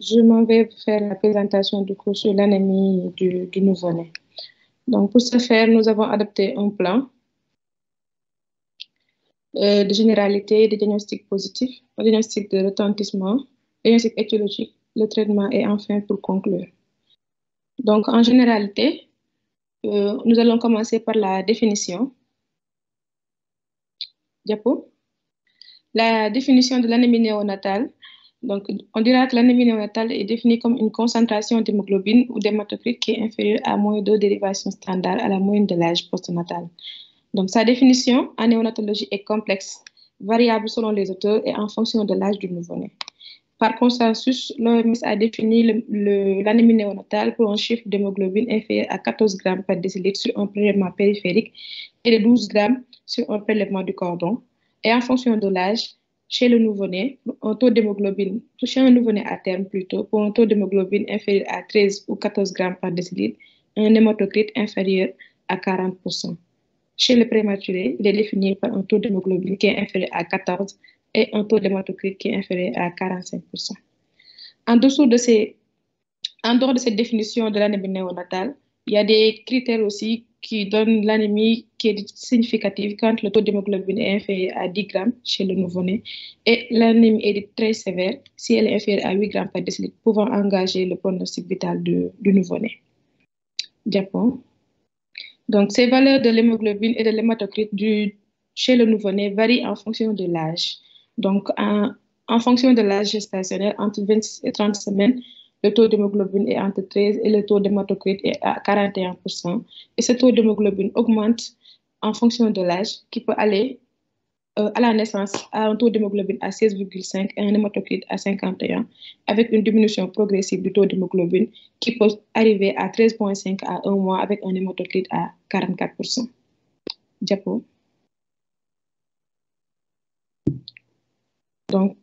je m'en vais vous faire la présentation du cours sur l'anémie du nouveau-né. Donc, pour ce faire, nous avons adopté un plan de généralité, de diagnostic positif, un diagnostic de retentissement, diagnostic étiologique, le traitement et enfin pour conclure. Donc, en généralité, nous allons commencer par la définition. Diapo. La définition de l'anémie néonatale. Donc, on dira que l'anémie néonatale est définie comme une concentration d'hémoglobine ou d'hématocrite qui est inférieure à moins de dérivation standard à la moyenne de l'âge postnatal. Donc, sa définition en néonatologie est complexe, variable selon les auteurs et en fonction de l'âge du nouveau-né. Par consensus, l'OMS a défini l'anémie néonatale pour un chiffre d'hémoglobine inférieur à 14 grammes par décilitre sur un prélèvement périphérique et de 12 grammes sur un prélèvement du cordon. Et en fonction de l'âge, chez le nouveau-né, un taux d'hémoglobine, chez un nouveau-né à terme plutôt, pour un taux d'hémoglobine inférieur à 13 ou 14 grammes par décilitre, un hématocrite inférieur à 40%. Chez le prématuré, il est défini par un taux d'hémoglobine qui est inférieur à 14 et un taux d'hématocrite qui est inférieur à 45%. En dehors de cette définition de l'anémie néonatale, il y a des critères aussi qui donnent l'anémie qui est significative quand le taux d'hémoglobine est inférieur à 10 grammes chez le nouveau-né et l'anémie est très sévère si elle est inférieure à 8 grammes par décilitre, pouvant engager le pronostic vital du nouveau-né. Diapo. Donc, ces valeurs de l'hémoglobine et de l'hématocrite chez le nouveau-né varient en fonction de l'âge. Donc, en fonction de l'âge gestationnel, entre 26 et 30 semaines, le taux d'hémoglobine est entre 13 et le taux d'hématocrite est à 41%. Et ce taux d'hémoglobine augmente en fonction de l'âge, qui peut aller à la naissance à un taux d'hémoglobine à 16,5 et un hématocrite à 51, avec une diminution progressive du taux d'hémoglobine qui peut arriver à 13,5 à 1 mois avec un hématocrite à 44%. Diapo. Donc,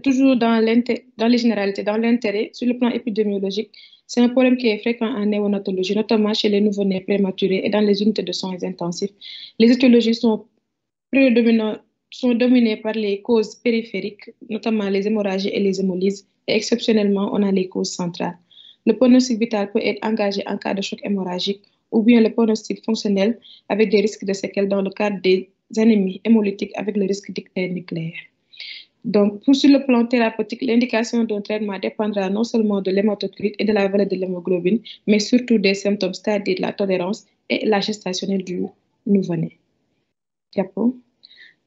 toujours dans les généralités, dans l'intérêt, sur le plan épidémiologique, c'est un problème qui est fréquent en néonatologie, notamment chez les nouveau-nés prématurés et dans les unités de soins intensifs. Les étiologies sont dominées par les causes périphériques, notamment les hémorragies et les hémolyses, et exceptionnellement, on a les causes centrales. Le pronostic vital peut être engagé en cas de choc hémorragique ou bien le pronostic fonctionnel avec des risques de séquelles dans le cadre des anémies hémolytiques avec le risque d'ictère nucléaire. Donc, sur le plan thérapeutique, l'indication d'un traitement dépendra non seulement de l'hématocrite et de la valeur de l'hémoglobine, mais surtout des symptômes, c'est-à-dire de la tolérance et la gestationnelle du nouveau-né. Diapo.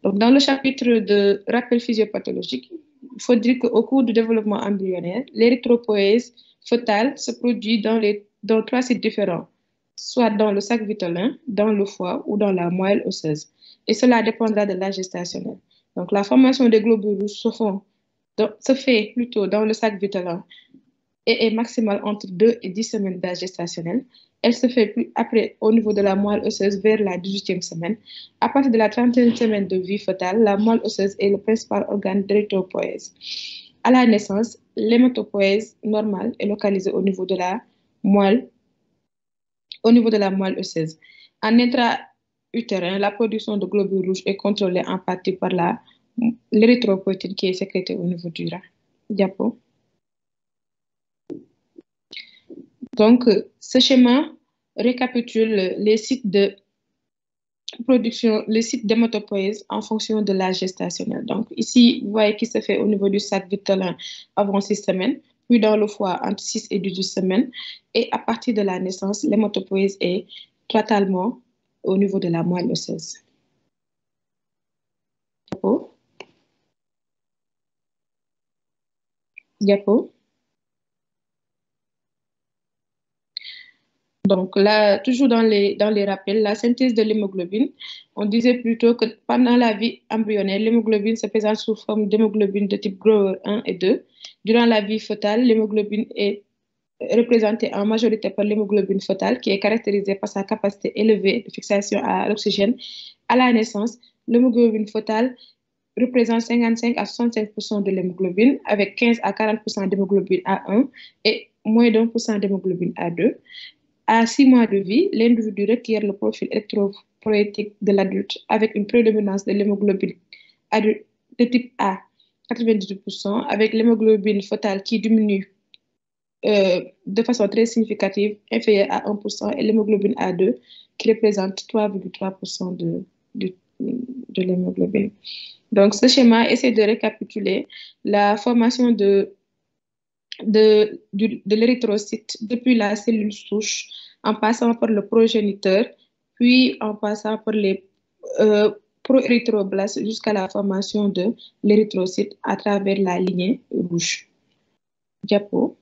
Donc, dans le chapitre de rappel physiopathologique, il faut dire qu'au cours du développement embryonnaire, l'érythropoïèse fœtale se produit dans 3 sites différents, soit dans le sac vitelin, dans le foie ou dans la moelle osseuse. Et cela dépendra de l'âge gestationnel. Donc, la formation des globules rouges se fait plutôt dans le sac vitelin et est maximale entre 2 et 10 semaines d'âge gestationnel. Elle se fait après au niveau de la moelle osseuse vers la 18e semaine. À partir de la 30e semaine de vie fœtale, la moelle osseuse est le principal organe de l'érythropoïèse. À la naissance, l'hématopoïèse normale est localisée au niveau de la moelle osseuse. En intra-utérin, la production de globules rouges est contrôlée en partie par l'érythropoïétine qui est sécrétée au niveau du rein. Diapo. Donc, ce schéma récapitule les sites de production, les sites d'hématopoïèse en fonction de l'âge gestationnel. Donc, ici, vous voyez qu'il se fait au niveau du sac vitelin avant 6 semaines, puis dans le foie entre 6 et 18 semaines. Et à partir de la naissance, l'hématopoïèse est totalement au niveau de la moelle osseuse. Diapo. Diapo. Donc là, toujours dans les rappels, la synthèse de l'hémoglobine, on disait plutôt que pendant la vie embryonnaire, l'hémoglobine se présente sous forme d'hémoglobine de type Grower 1 et 2. Durant la vie fœtale, l'hémoglobine est représentée en majorité par l'hémoglobine fœtale qui est caractérisée par sa capacité élevée de fixation à l'oxygène. À la naissance, l'hémoglobine fœtale représente 55 à 65% de l'hémoglobine avec 15 à 40% d'hémoglobine A1 et moins d'1% d'hémoglobine A2. À 6 mois de vie, l'individu requiert le profil électropoïétique de l'adulte avec une prédominance de l'hémoglobine de type A, 98%, avec l'hémoglobine fœtale qui diminue de façon très significative, inférieure à 1%, et l'hémoglobine A2 qui représente 3,3% de l'hémoglobine. Donc, ce schéma essaie de récapituler la formation de l'érythrocyte depuis la cellule souche, en passant par le progéniteur, puis en passant par les proérythroblastes jusqu'à la formation de l'érythrocyte à travers la lignée rouge. Diapo.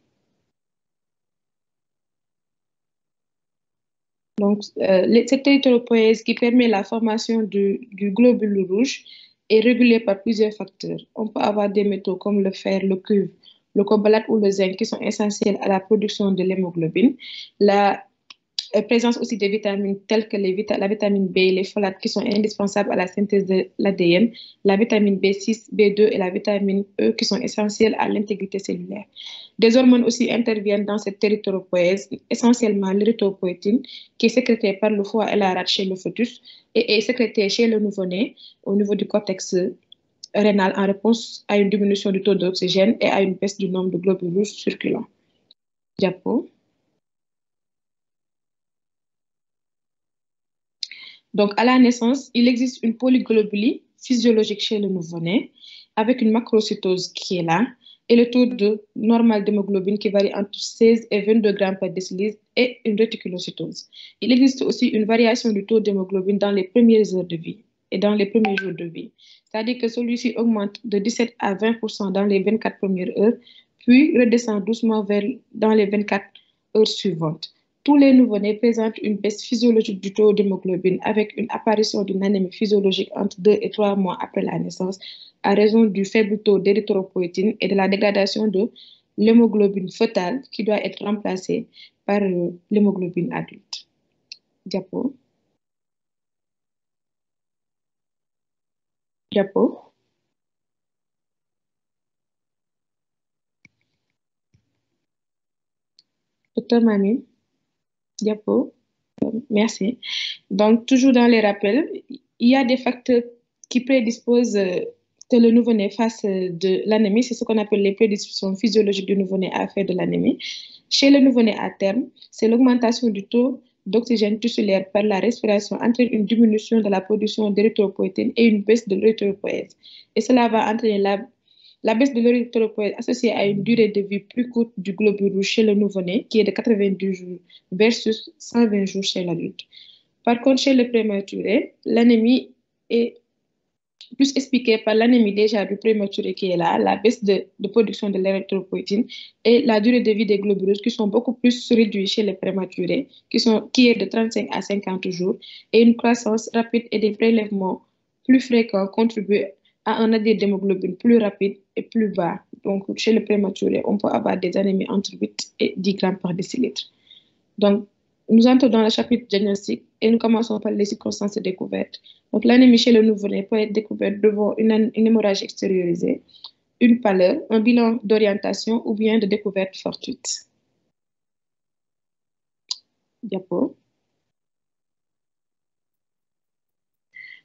Donc, cette érythropoïèse qui permet la formation du globule rouge est régulée par plusieurs facteurs. On peut avoir des métaux comme le fer, le cuivre, le cobalt ou le zinc qui sont essentiels à la production de l'hémoglobine. La présence aussi des vitamines telles que la vitamine B et les folates qui sont indispensables à la synthèse de l'ADN, la vitamine B6, B2 et la vitamine E qui sont essentielles à l'intégrité cellulaire. Des hormones aussi interviennent dans cette érythropoïèse, essentiellement l'érythropoïétine qui est sécrétée par le foie et la rate chez le fœtus et est sécrétée chez le nouveau-né au niveau du cortex rénal en réponse à une diminution du taux d'oxygène et à une baisse du nombre de globules rouges circulants. Diapo. Donc, à la naissance, il existe une polyglobulie physiologique chez le nouveau-né avec une macrocytose qui est là et le taux normal d'hémoglobine qui varie entre 16 et 22 grammes par décilitre et une réticulocytose. Il existe aussi une variation du taux d'hémoglobine dans les premières heures de vie et dans les premiers jours de vie. C'est-à-dire que celui-ci augmente de 17 à 20% dans les 24 premières heures, puis redescend doucement dans les 24 heures suivantes. Tous les nouveau-nés présentent une baisse physiologique du taux d'hémoglobine avec une apparition d'une anémie physiologique entre 2 et 3 mois après la naissance à raison du faible taux d'érythropoïétine et de la dégradation de l'hémoglobine fœtale qui doit être remplacée par l'hémoglobine adulte. Diapo. Diapo. Docteur Mami. Diapo. Merci. Donc, toujours dans les rappels, il y a des facteurs qui prédisposent que le nouveau-né fasse de l'anémie. C'est ce qu'on appelle les prédispositions physiologiques du nouveau-né à faire de l'anémie. Chez le nouveau-né à terme, c'est l'augmentation du taux d'oxygène tissulaire par la respiration entraîne une diminution de la production d'érythropoïétine et une baisse de l'érythropoïèse. Et cela va entraîner la baisse de l'érythropoïèse associée à une durée de vie plus courte du globule rouge chez le nouveau-né, qui est de 90 jours versus 120 jours chez l'adulte. Par contre, chez le prématuré, l'anémie est plus expliquée par l'anémie déjà du prématuré qui est là, la baisse de production de l'érythropoïétine et la durée de vie des globules rouges qui sont beaucoup plus réduits chez les prématurés, qui est de 35 à 50 jours, et une croissance rapide et des prélèvements plus fréquents contribuent à un ADN d'hémoglobine plus rapide et plus bas. Donc, chez le prématuré, on peut avoir des anémies entre 8 et 10 grammes par décilitre. Donc, nous entrons dans le chapitre diagnostic et nous commençons par les circonstances de découverte. Donc, l'anémie chez le nouveau-né peut être découverte devant une hémorragie extériorisée, une pâleur, un bilan d'orientation ou bien de découverte fortuite. Diapo.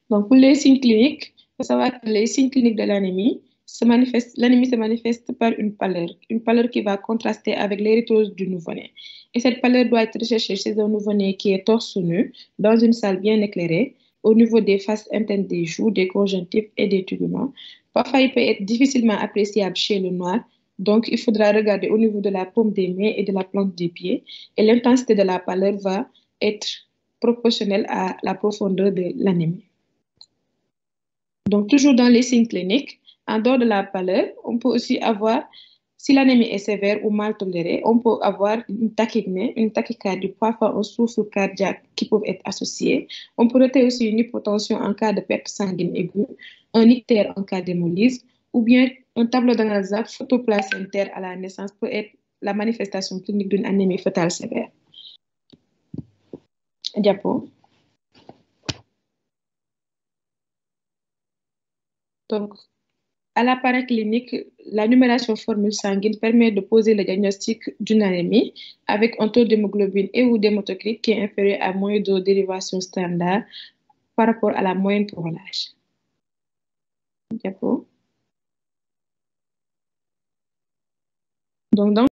Donc, pour les signes cliniques, il faut savoir que les signes cliniques de l'anémie se manifeste par une pâleur qui va contraster avec l'érythrose du nouveau-né. Et cette pâleur doit être recherchée chez un nouveau-né qui est torse nu, dans une salle bien éclairée, au niveau des faces internes des joues, des conjonctifs et des tuguments. Parfois, il peut être difficilement appréciable chez le noir, donc il faudra regarder au niveau de la paume des mains et de la plante des pieds. Et l'intensité de la pâleur va être proportionnelle à la profondeur de l'anémie. Donc, toujours dans les signes cliniques, en dehors de la pâleur, on peut aussi avoir, si l'anémie est sévère ou mal tolérée, on peut avoir une tachypnée, une tachycardie, parfois un souffle cardiaque qui peuvent être associés. On peut noter aussi une hypotension en cas de perte sanguine aiguë, un ictère en cas d'hémolyse, ou bien un tableau d'Anzac photoplacentaire à la naissance peut être la manifestation clinique d'une anémie fœtale sévère. Diapo. Donc, à l'appareil clinique, la numération formule sanguine permet de poser le diagnostic d'une anémie avec un taux d'hémoglobine et ou d'hématocrite qui est inférieur à moins de dérivation standard par rapport à la moyenne pour l'âge. Donc, dans